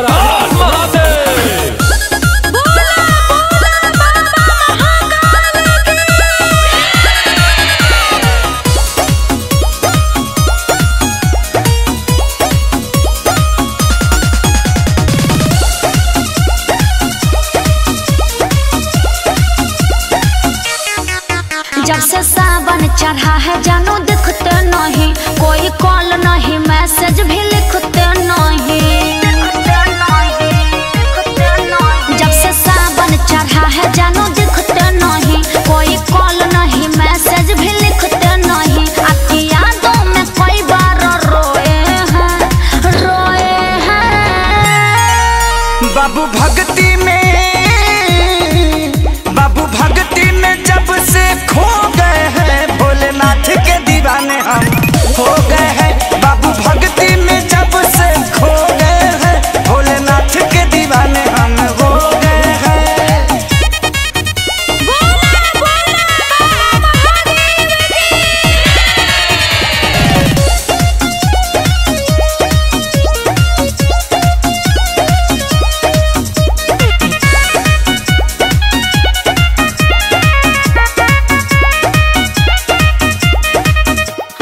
हर हर महादेव। जब से सावन चढ़ा है जानू दिखते नहीं, कोई कॉल नहीं मैसेज भी लिखते नहीं। जब से सावन चढ़ा है जानू दिखते नहीं, कोई कॉल नहीं मैसेज भी लिखते नहीं। आपकी यादों में कई बार रोए हैं बाबू भक्ति में, बाबू भक्ति में जब से खो गए हैं भोलेनाथ के दीवाने हम हो गए हैं। बाबू भक्ति में जब से खो गए हैं भोलेनाथ के दीवाने हम हो गए हैं।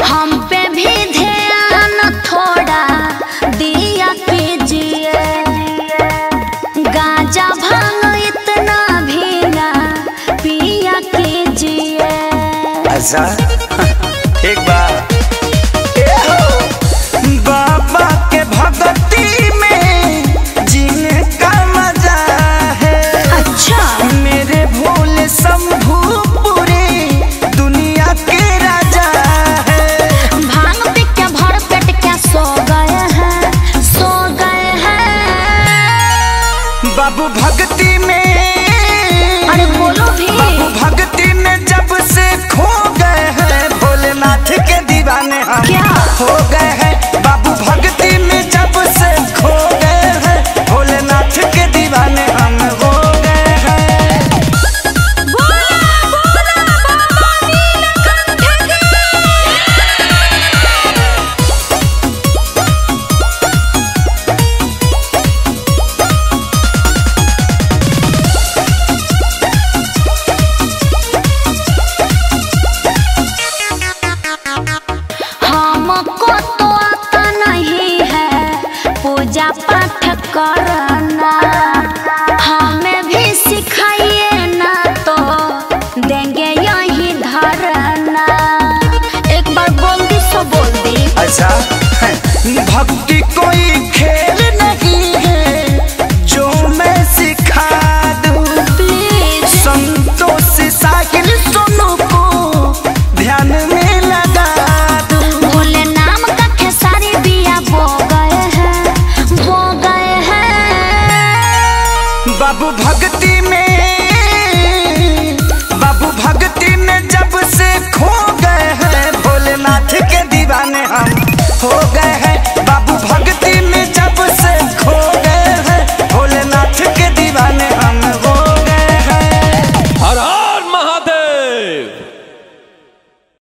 हम पे भी ध्यान थोड़ा दिया कीजिए, गांजा भांग इतना भी ना पिया कीजिए। अच्छा एक बार बाबा के भक्ति में जीने का मजा है। अच्छा मेरे भोले शंभू पूरी दुनिया के राजा है। भांग पी के भर पेट क्या सो गए हैं, सो गए हैं। बाबू भक्ति में, अरे बोलो भी। बाबू भक्ति में जब से खो गए हैं भोलेनाथ के दीवाने हम क्या हो गए हैं। बाबू भक्ति में जब से खो गए हैं भोलेनाथ के दीवाने हम हो गए हैं। हमको तो आता नहीं है पूजा पाठ करना, हमें भी सिखाइए ना तो देंगे यही धरना। एक बार बोल दी सो बोल दी। अच्छा भक्ति कोई खेल नहीं है जो मैं सिखा दूं। प्लीज संतोष साहिल सोनू को ध्यान में लगा दूं। भोले नाम का खेसारी बिया बो गए हैं, बो गए हैं। बाबू भक्ति में, बाबू भक्ति में जब से खो गए हैं